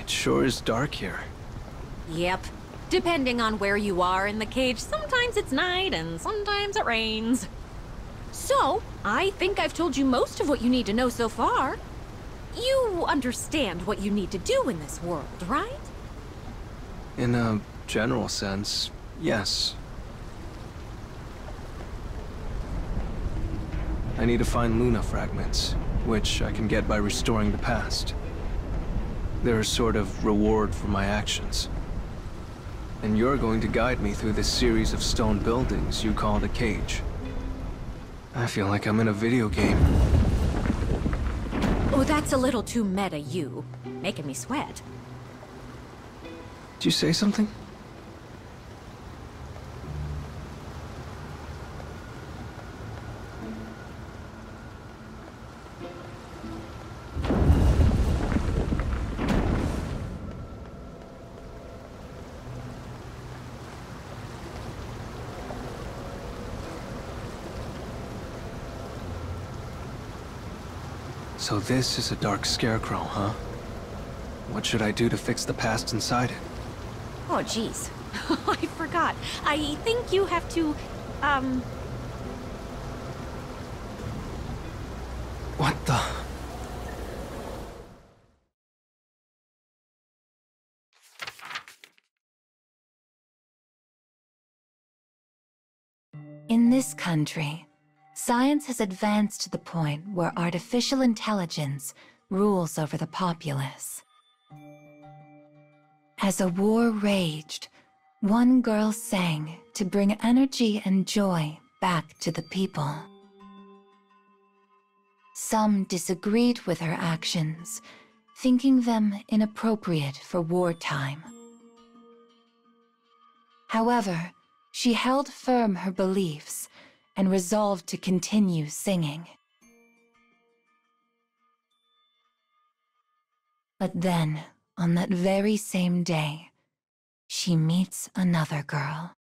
It sure is dark here. Yep. Depending on where you are in the cage, sometimes it's night and sometimes it rains. So, I think I've told you most of what you need to know so far. You understand what you need to do in this world, right? In a general sense, yes. I need to find Luna fragments, which I can get by restoring the past. They're a sort of reward for my actions. And you're going to guide me through this series of stone buildings you call the cage. I feel like I'm in a video game. Oh, that's a little too meta, you. Making me sweat. Did you say something? So this is a dark scarecrow, huh? What should I do to fix the past inside it? Oh, jeez. I forgot. I think you have to, What the? In this country, science has advanced to the point where artificial intelligence rules over the populace. As a war raged, one girl sang to bring energy and joy back to the people. Some disagreed with her actions, thinking them inappropriate for wartime. However, she held firm her beliefs and resolved to continue singing. But then, on that very same day, she meets another girl.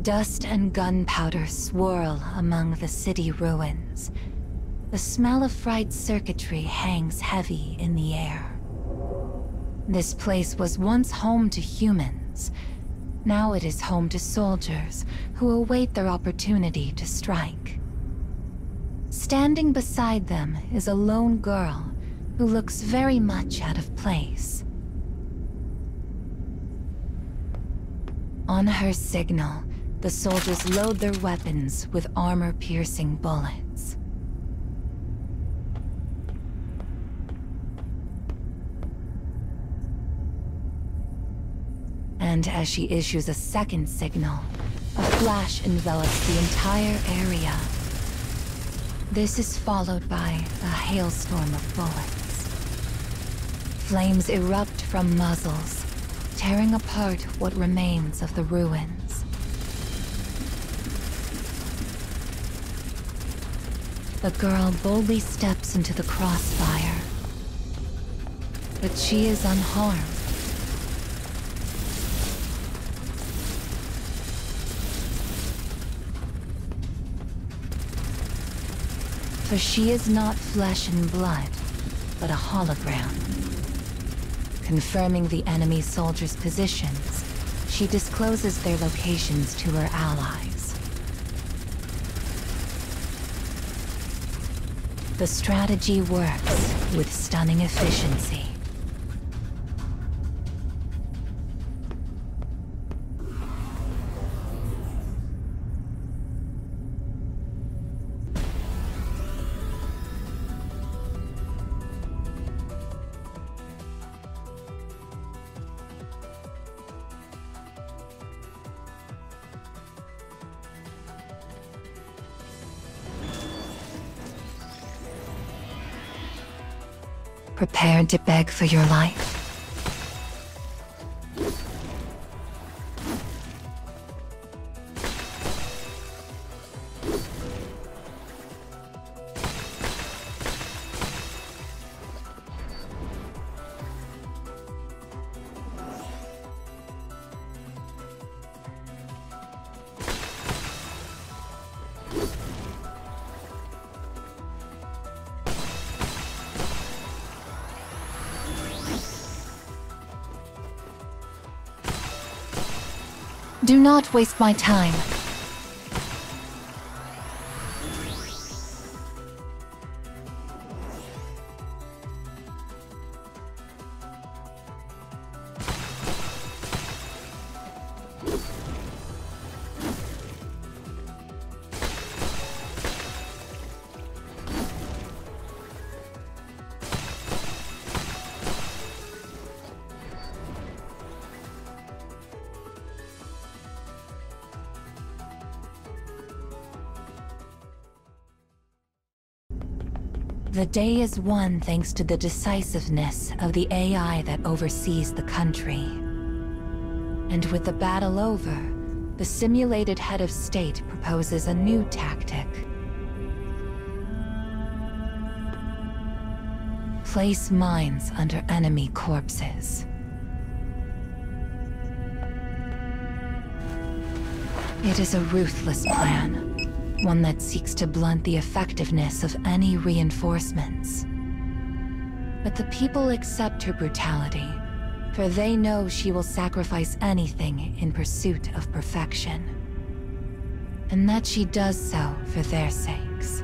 Dust and gunpowder swirl among the city ruins. The smell of fried circuitry hangs heavy in the air. This place was once home to humans. Now it is home to soldiers who await their opportunity to strike. Standing beside them is a lone girl who looks very much out of place. On her signal, the soldiers load their weapons with armor-piercing bullets. And as she issues a second signal, a flash envelops the entire area. This is followed by a hailstorm of bullets. Flames erupt from muzzles, tearing apart what remains of the ruins. The girl boldly steps into the crossfire, but she is unharmed. For she is not flesh and blood, but a hologram. Confirming the enemy soldiers' positions, she discloses their locations to her allies. The strategy works with stunning efficiency. Prepared to beg for your life? Do not waste my time. The day is won thanks to the decisiveness of the AI that oversees the country. And with the battle over, the simulated head of state proposes a new tactic. Place mines under enemy corpses. It is a ruthless plan. One that seeks to blunt the effectiveness of any reinforcements. But the people accept her brutality, for they know she will sacrifice anything in pursuit of perfection. And that she does so for their sakes.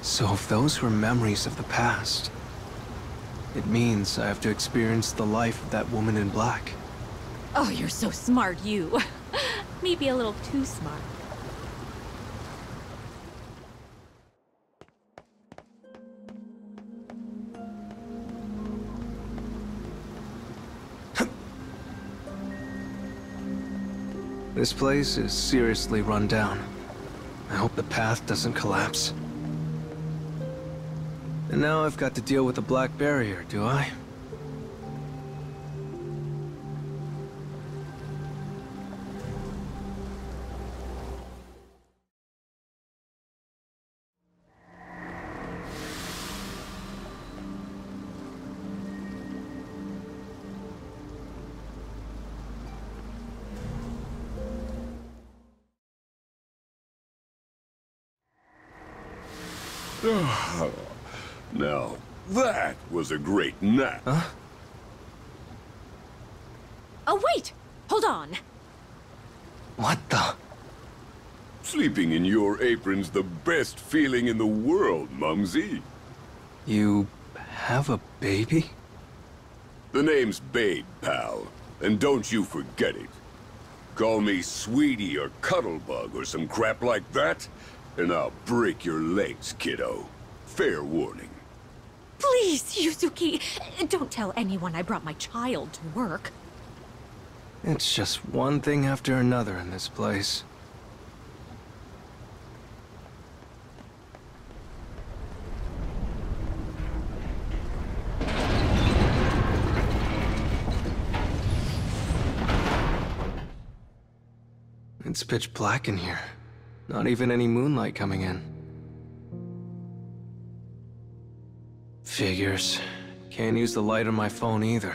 So if those were memories of the past, it means I have to experience the life of that woman in black. Oh, you're so smart, you. Maybe a little too smart. This place is seriously run down. I hope the path doesn't collapse. And now I've got to deal with the black barrier, do I? Now, that was a great nap. Huh? Oh, wait! Hold on! What the? Sleeping in your apron's the best feeling in the world, Mumsy. You have a baby? The name's Babe, pal. And don't you forget it. Call me Sweetie or Cuddlebug or some crap like that, and I'll break your legs, kiddo. Fair warning. Please, Yuzuki, don't tell anyone I brought my child to work. It's just one thing after another in this place. It's pitch black in here. Not even any moonlight coming in. Figures. Can't use the light on my phone either.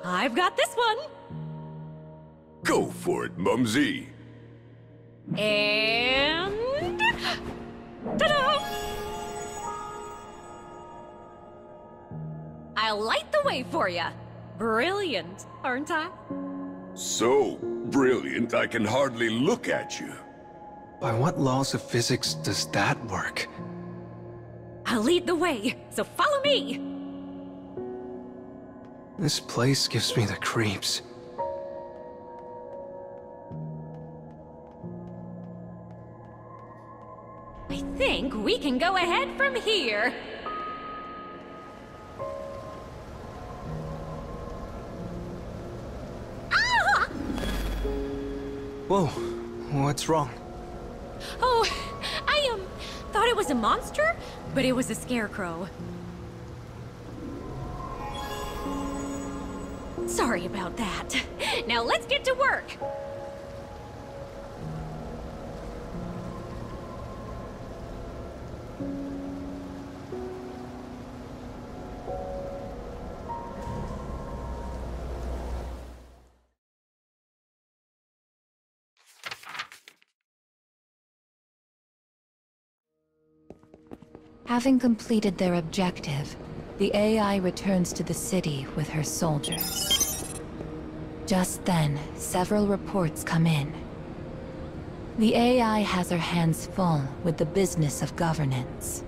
I've got this one! Go for it, Mumsy. And... ta-da! I'll light the way for you. Brilliant, aren't I? So brilliant, I can hardly look at you. By what laws of physics does that work? I'll lead the way, so follow me! This place gives me the creeps. I think we can go ahead from here. Ah! Whoa, what's wrong? Oh, I thought it was a monster, but it was a scarecrow. Sorry about that. Now let's get to work. Having completed their objective, the AI returns to the city with her soldiers. Just then, several reports come in. The AI has her hands full with the business of governance.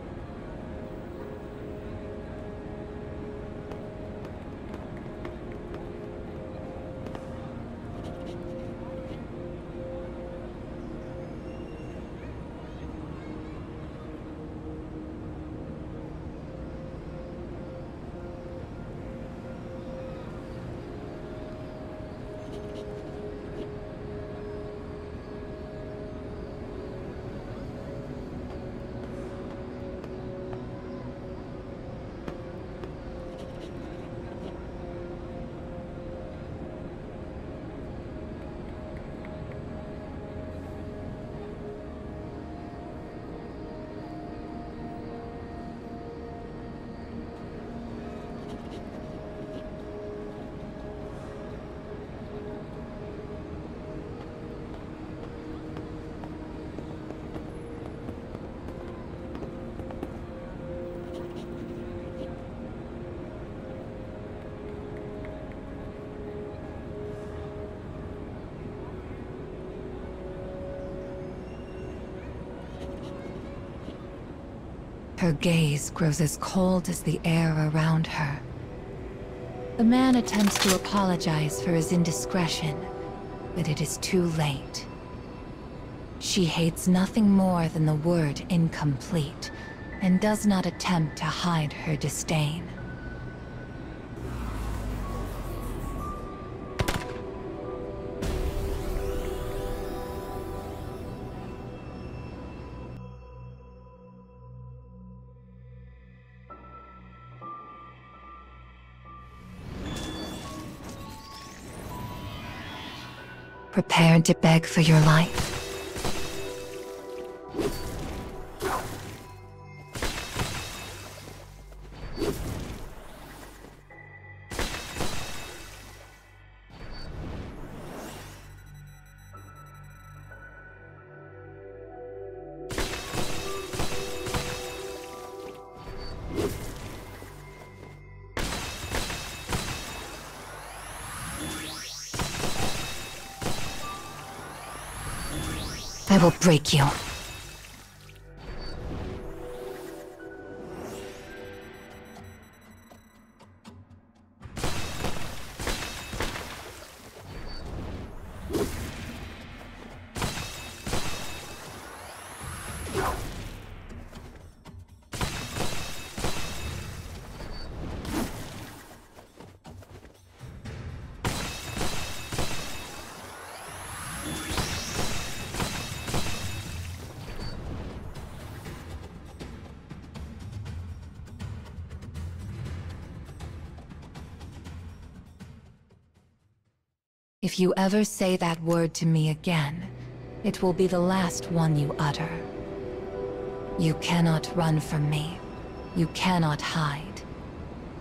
Her gaze grows as cold as the air around her. The man attempts to apologize for his indiscretion, but it is too late. She hates nothing more than the word incomplete, and does not attempt to hide her disdain. Prepared to beg for your life? I will break you. If you ever say that word to me again, it will be the last one you utter. You cannot run from me. You cannot hide.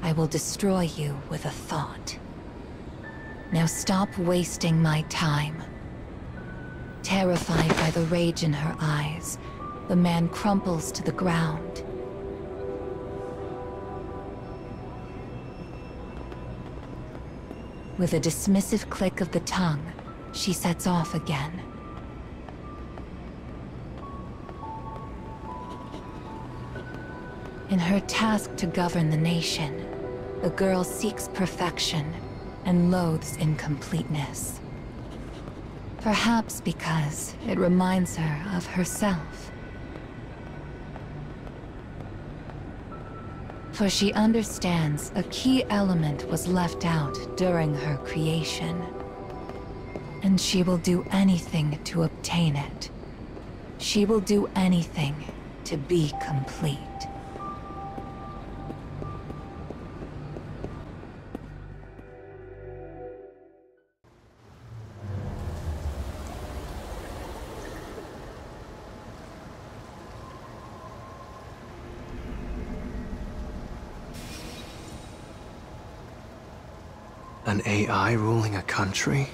I will destroy you with a thought. Now stop wasting my time. Terrified by the rage in her eyes, the man crumples to the ground. With a dismissive click of the tongue, she sets off again. In her task to govern the nation, the girl seeks perfection and loathes incompleteness. Perhaps because it reminds her of herself. For she understands a key element was left out during her creation. And she will do anything to obtain it. She will do anything to be complete. An AI ruling a country?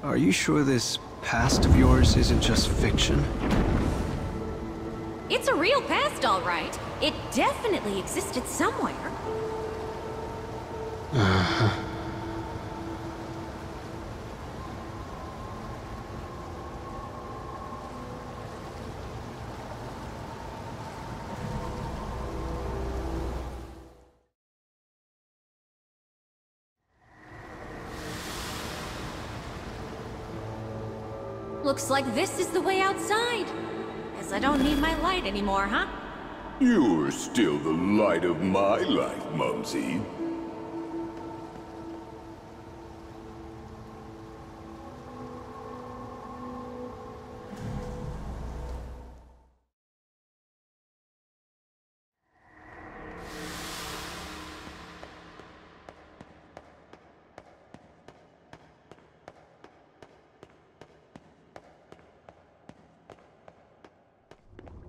Are you sure this past of yours isn't just fiction? It's a real past, all right. It definitely existed somewhere. Looks like this is the way outside. Guess I don't need my light anymore, huh? You're still the light of my life, Mumsy.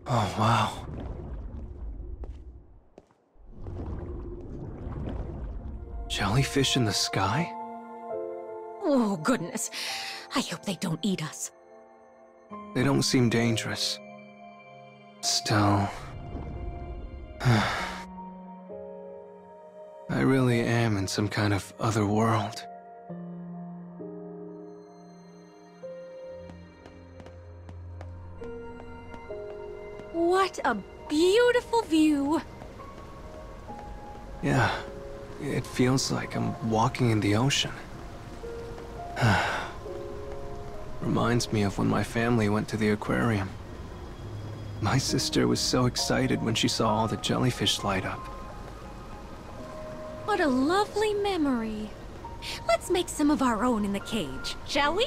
Oh, wow. Jellyfish in the sky? Oh, goodness. I hope they don't eat us. They don't seem dangerous. Still... I really am in some kind of other world. What a beautiful view. Yeah, it feels like I'm walking in the ocean. Reminds me of when my family went to the aquarium. My sister was so excited when she saw all the jellyfish light up. What a lovely memory. Let's make some of our own in the cage, shall we?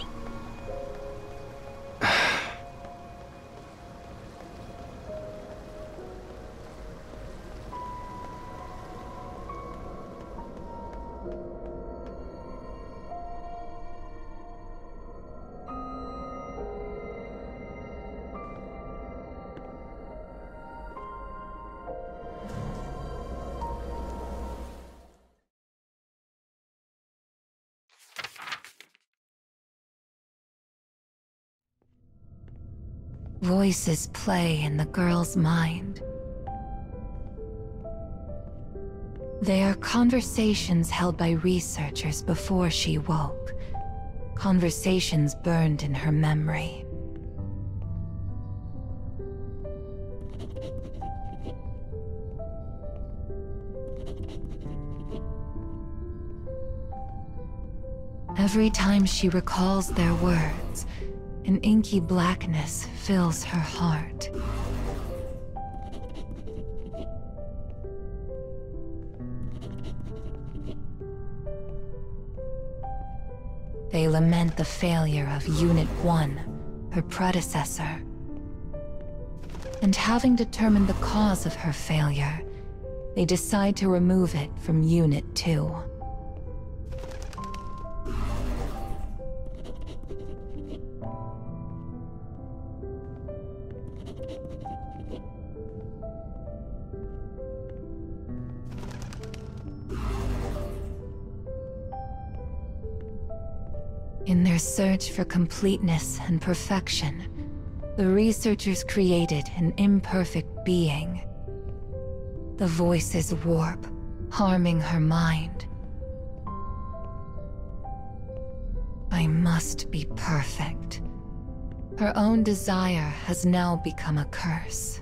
Voices play in the girl's mind. They are conversations held by researchers before she woke. Conversations burned in her memory. Every time she recalls their words, an inky blackness fills her heart. They lament the failure of Unit 1, her predecessor. And having determined the cause of her failure, they decide to remove it from Unit 2. In their search for completeness and perfection, the researchers created an imperfect being. The voices warp, harming her mind. I must be perfect. Her own desire has now become a curse.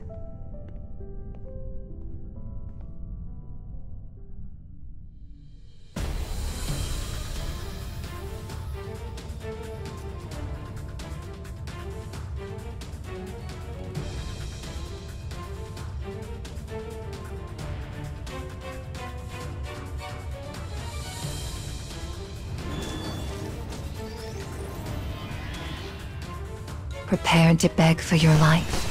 Prepared to beg for your life.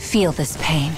Feel this pain.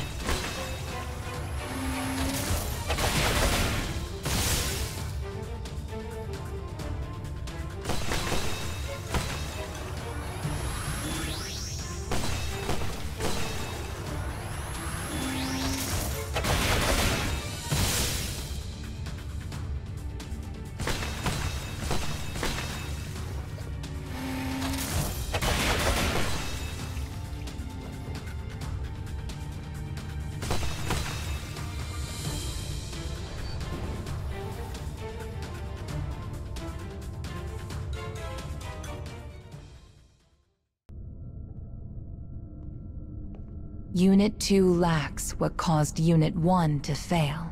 Unit 2 lacks what caused Unit 1 to fail.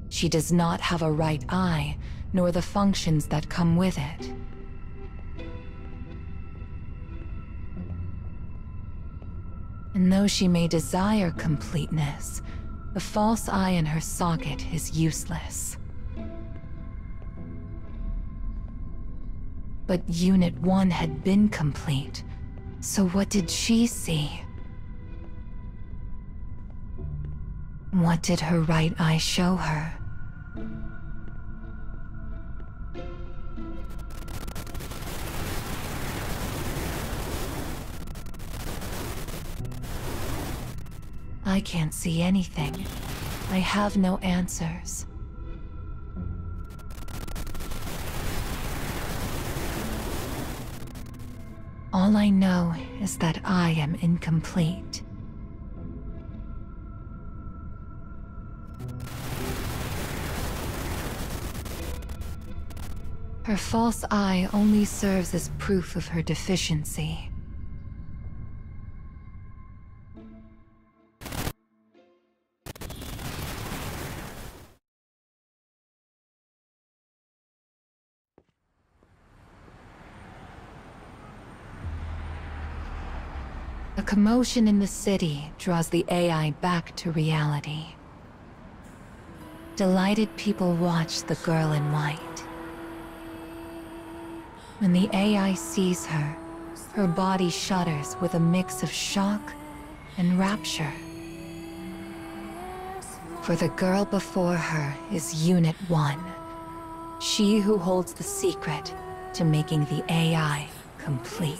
She does not have a right eye, nor the functions that come with it. And though she may desire completeness, the false eye in her socket is useless. But Unit 1 had been complete, so what did she see? What did her right eye show her? I can't see anything. I have no answers. All I know is that I am incomplete. Her false eye only serves as proof of her deficiency. A commotion in the city draws the AI back to reality. Delighted people watch the girl in white. When the AI sees her, her body shudders with a mix of shock and rapture. For the girl before her is Unit 1, she who holds the secret to making the AI complete.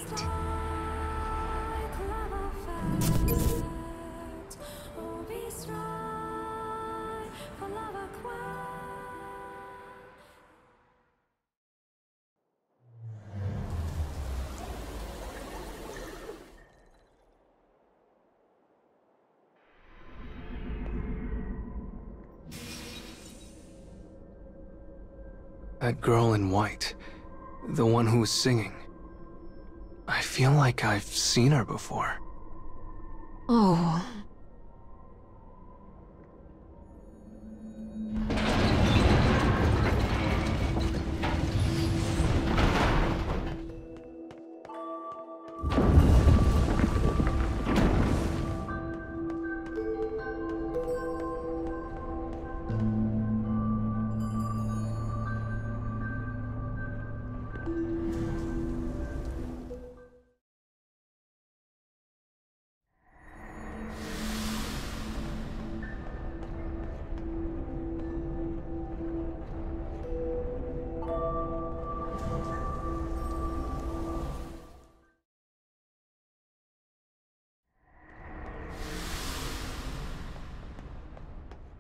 That girl in white, the one who was singing. I feel like I've seen her before. Oh.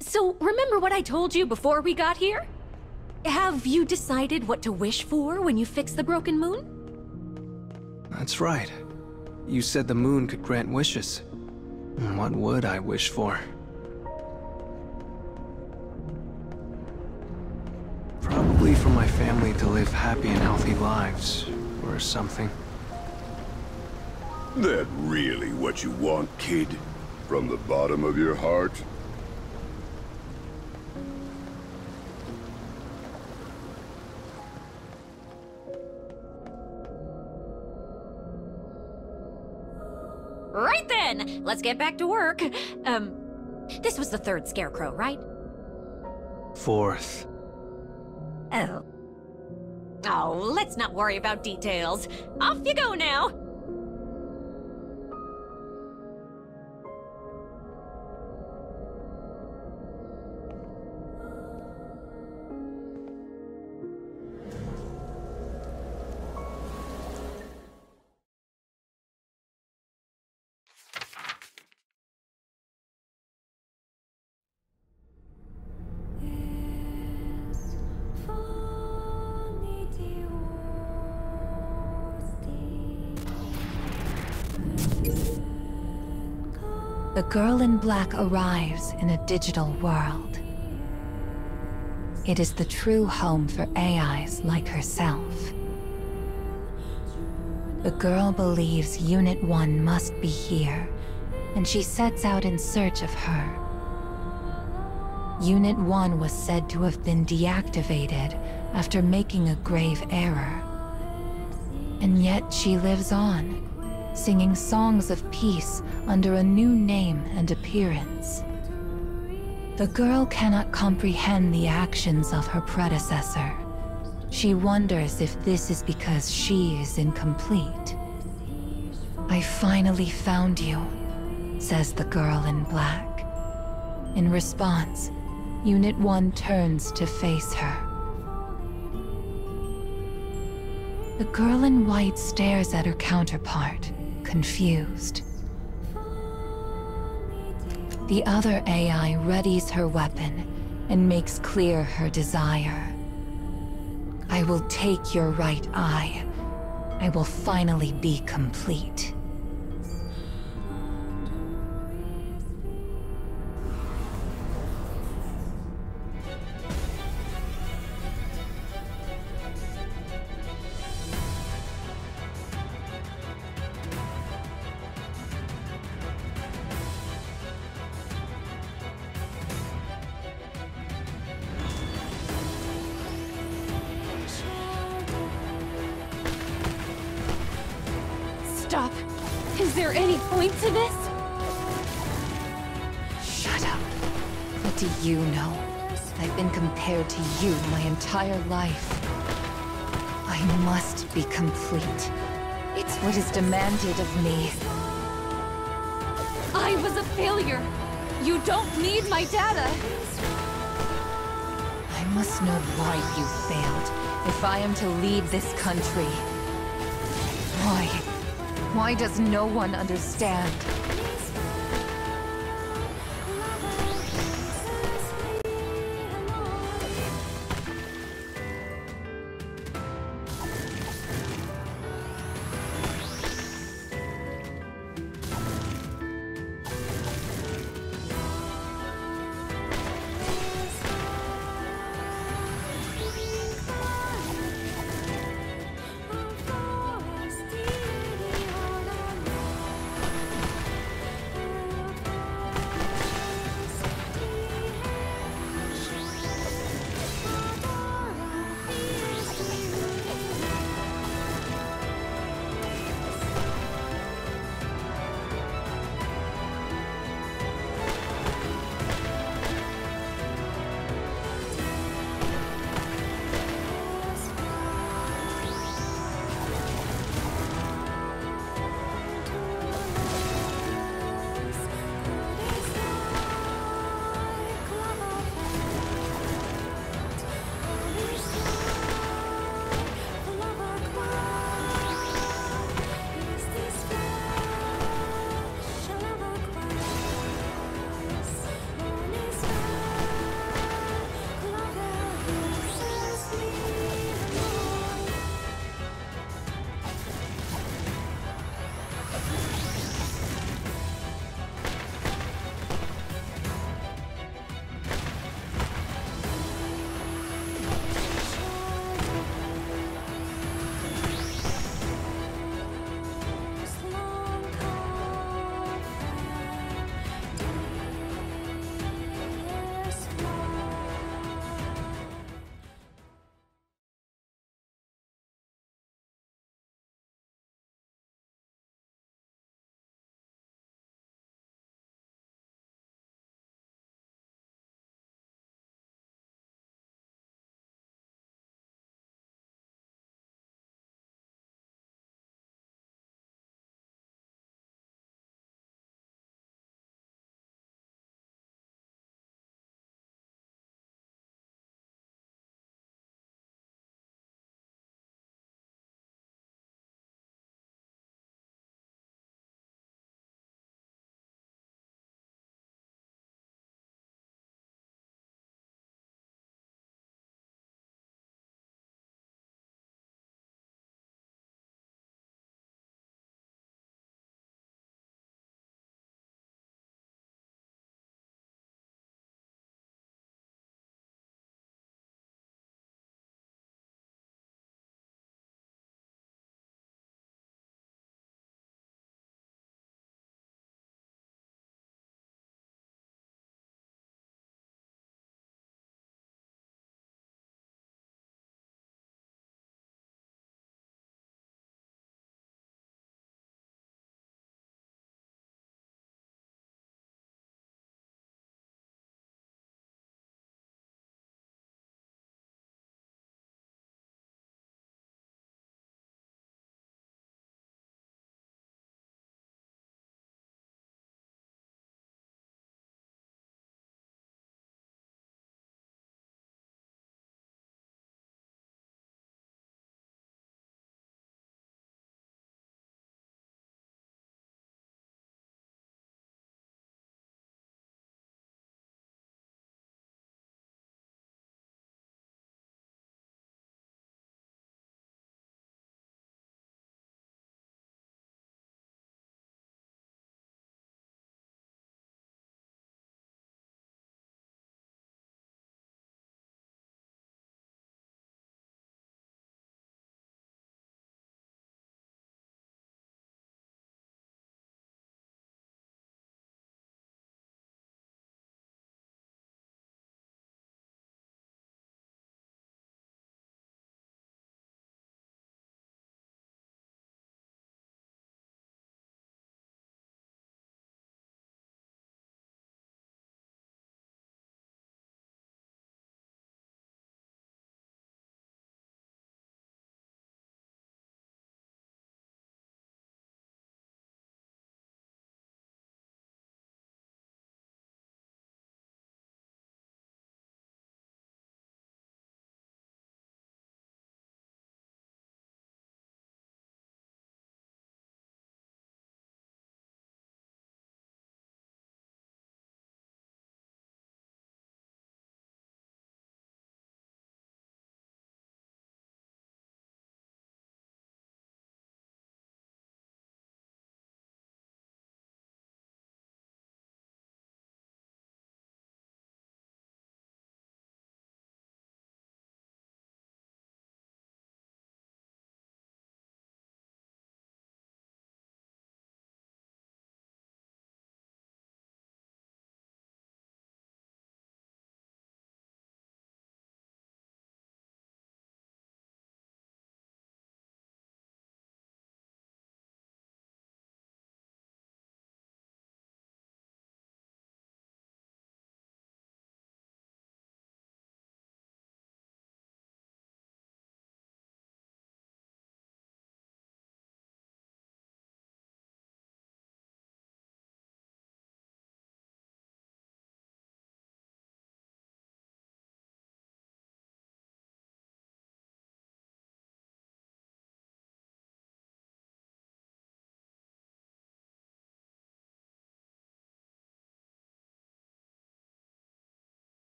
So, remember what I told you before we got here? Have you decided what to wish for when you fix the broken moon? That's right. You said the moon could grant wishes. What would I wish for? Probably for my family to live happy and healthy lives, or something. That really what you want, kid? From the bottom of your heart? Right then! Let's get back to work. This was the third scarecrow, right? Fourth. Oh. Oh, let's not worry about details. Off you go now! The girl in black arrives in a digital world. It is the true home for AIs like herself. The girl believes Unit 1 must be here, and she sets out in search of her. Unit 1 was said to have been deactivated after making a grave error. And yet she lives on, singing songs of peace under a new name and appearance. The girl cannot comprehend the actions of her predecessor. She wonders if this is because she is incomplete. "I finally found you," says the girl in black. In response, Unit 1 turns to face her. The girl in white stares at her counterpart, confused. The other AI readies her weapon and makes clear her desire. "I will take your right eye. I will finally be complete." Stop! Is there any point to this? Shut up. What do you know? I've been compared to you my entire life. I must be complete. It's what is demanded of me. I was a failure. You don't need my data. I must know why you failed, if I am to lead this country. Why? Why does no one understand?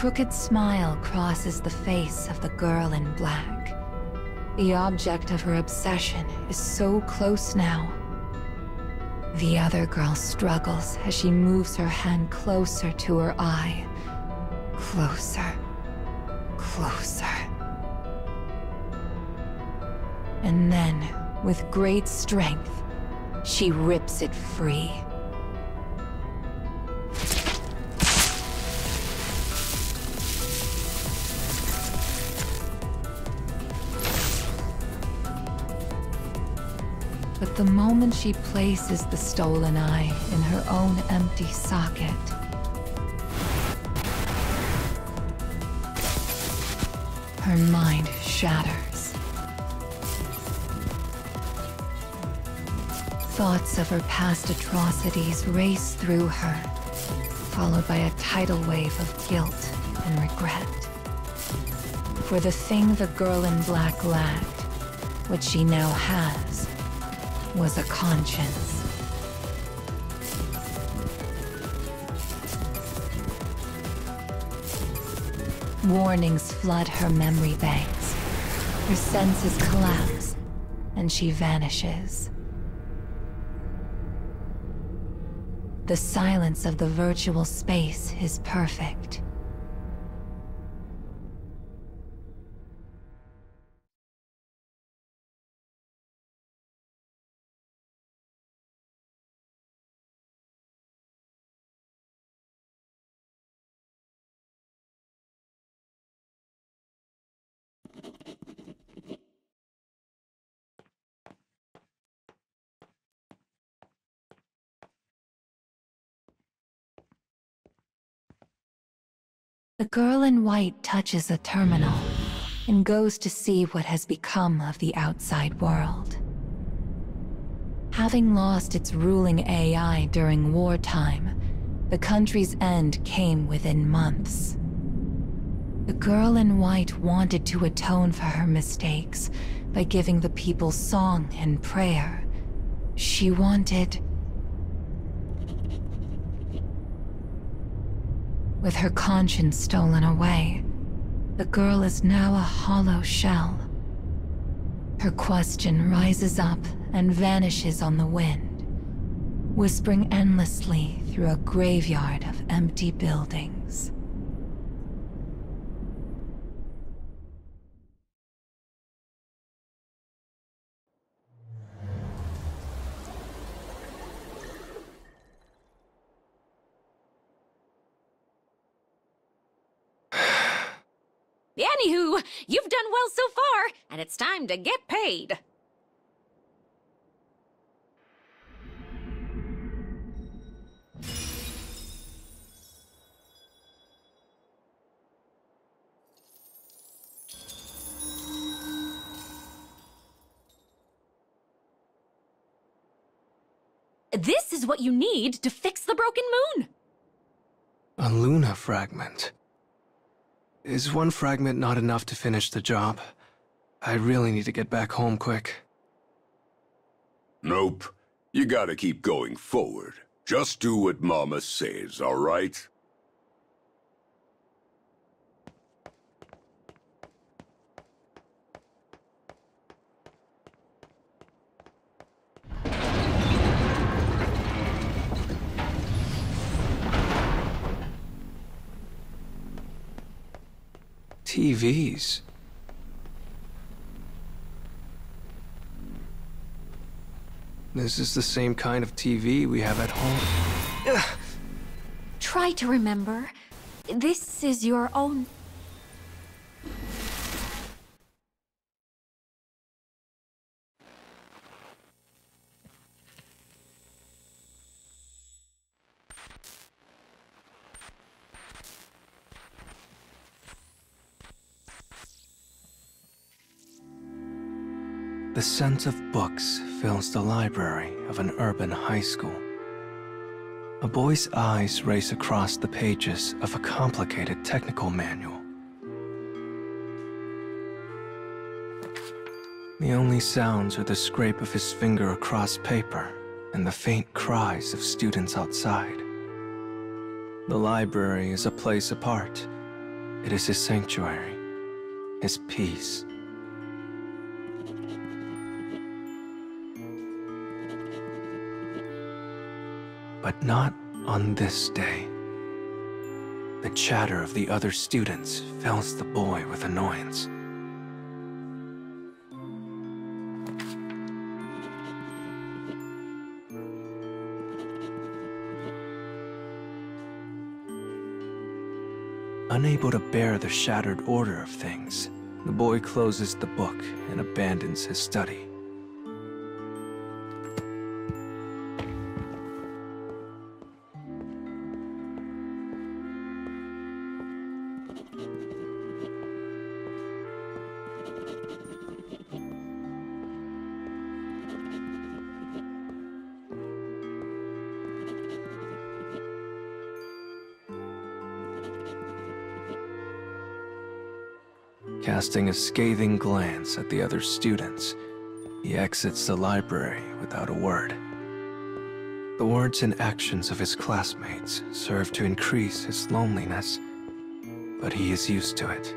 crooked smile crosses the face of the girl in black. The object of her obsession is so close now. The other girl struggles as she moves her hand closer to her eye. Closer. Closer. And then, with great strength, she rips it free. But the moment she places the stolen eye in her own empty socket, her mind shatters. Thoughts of her past atrocities race through her, followed by a tidal wave of guilt and regret. For the thing the girl in black lacked, what she now has, was a conscience. Warnings flood her memory banks. Her senses collapse, and she vanishes. The silence of the virtual space is perfect. The girl in white touches a terminal and goes to see what has become of the outside world. Having lost its ruling AI during wartime, the country's end came within months. The girl in white wanted to atone for her mistakes by giving the people song and prayer. She wanted... With her conscience stolen away, the girl is now a hollow shell. Her question rises up and vanishes on the wind, whispering endlessly through a graveyard of empty buildings. Anywho, you've done well so far, and it's time to get paid. This is what you need to fix the broken moon. A Luna fragment. Is one fragment not enough to finish the job? I really need to get back home quick. Nope. You gotta keep going forward. Just do what Mama says, all right? TVs. This is the same kind of TV we have at home. Ugh. Try to remember. This is your own... The scent of books fills the library of an urban high school. A boy's eyes race across the pages of a complicated technical manual. The only sounds are the scrape of his finger across paper and the faint cries of students outside. The library is a place apart, It is his sanctuary, his peace. But not on this day. The chatter of the other students fills the boy with annoyance. Unable to bear the shattered order of things, the boy closes the book and abandons his study. Casting a scathing glance at the other students, he exits the library without a word. The words and actions of his classmates serve to increase his loneliness, but he is used to it.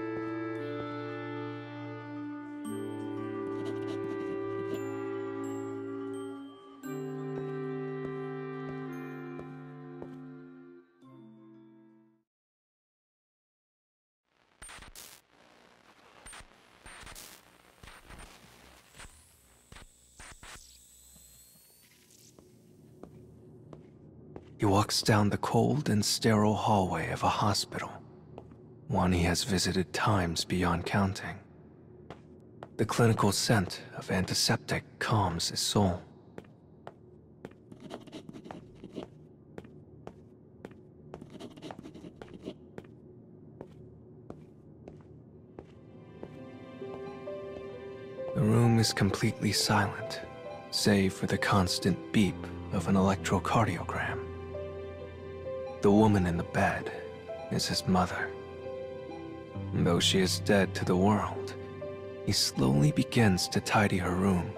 He walks down the cold and sterile hallway of a hospital, one he has visited times beyond counting. The clinical scent of antiseptic calms his soul. The room is completely silent, save for the constant beep of an electrocardiogram. The woman in the bed is his mother. And though she is dead to the world, he slowly begins to tidy her room.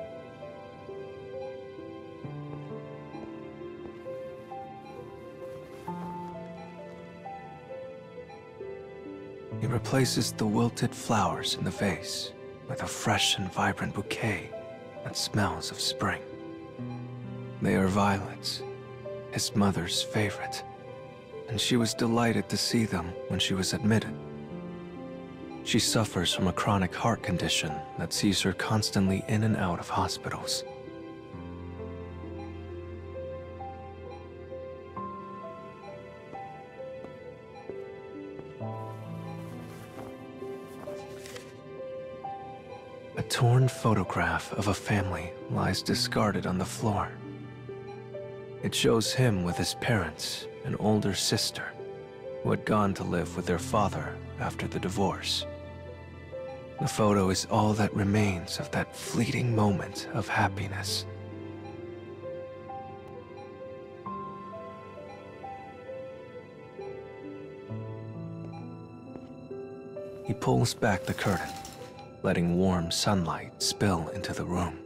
He replaces the wilted flowers in the vase with a fresh and vibrant bouquet that smells of spring. They are violets, his mother's favorite, and she was delighted to see them when she was admitted. She suffers from a chronic heart condition that sees her constantly in and out of hospitals. A torn photograph of a family lies discarded on the floor. It shows him with his parents, an older sister, who had gone to live with their father after the divorce. The photo is all that remains of that fleeting moment of happiness. He pulls back the curtain, letting warm sunlight spill into the room.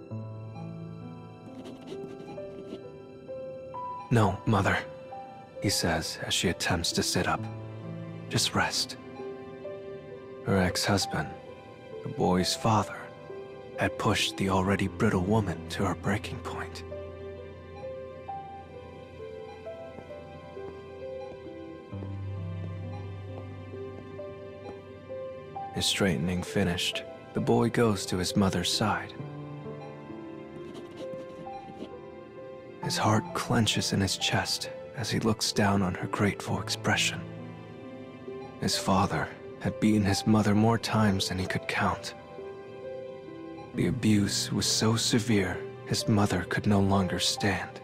"No, Mother," he says as she attempts to sit up. "Just rest." Her ex-husband, the boy's father, had pushed the already brittle woman to her breaking point. His straightening finished, the boy goes to his mother's side. His heart clenches in his chest as he looks down on her grateful expression. His father had beaten his mother more times than he could count. The abuse was so severe, his mother could no longer stand.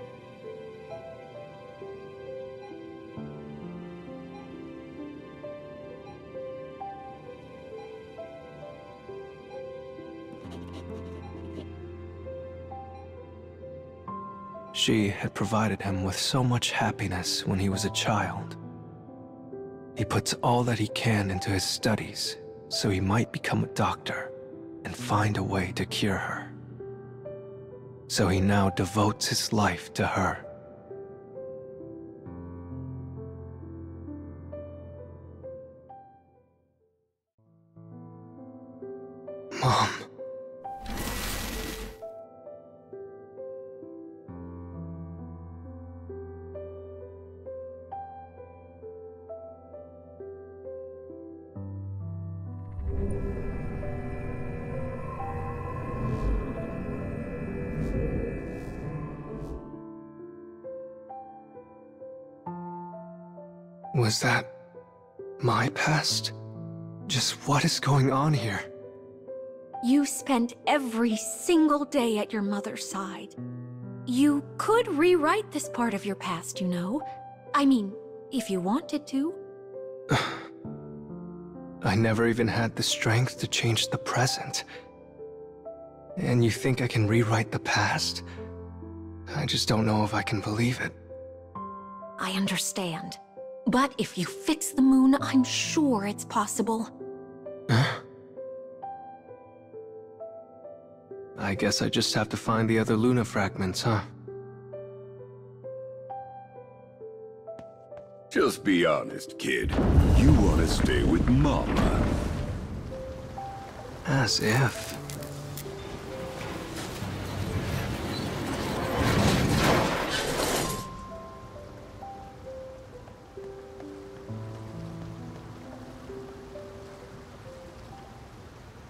She had provided him with so much happiness when he was a child. He puts all that he can into his studies so he might become a doctor and find a way to cure her. So he now devotes his life to her. Mom. Was that my past? Just what is going on here? You spent every single day at your mother's side. You could rewrite this part of your past, you know. I mean, if you wanted to. I never even had the strength to change the present. And you think I can rewrite the past? I just don't know if I can believe it. I understand. But if you fix the moon, I'm sure it's possible. Huh? I guess I just have to find the other Luna fragments, huh? Just be honest, kid. You want to stay with Mama. As if.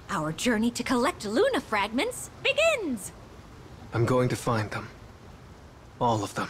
Our journey to collect Luna fragments begins! I'm going to find them. All of them.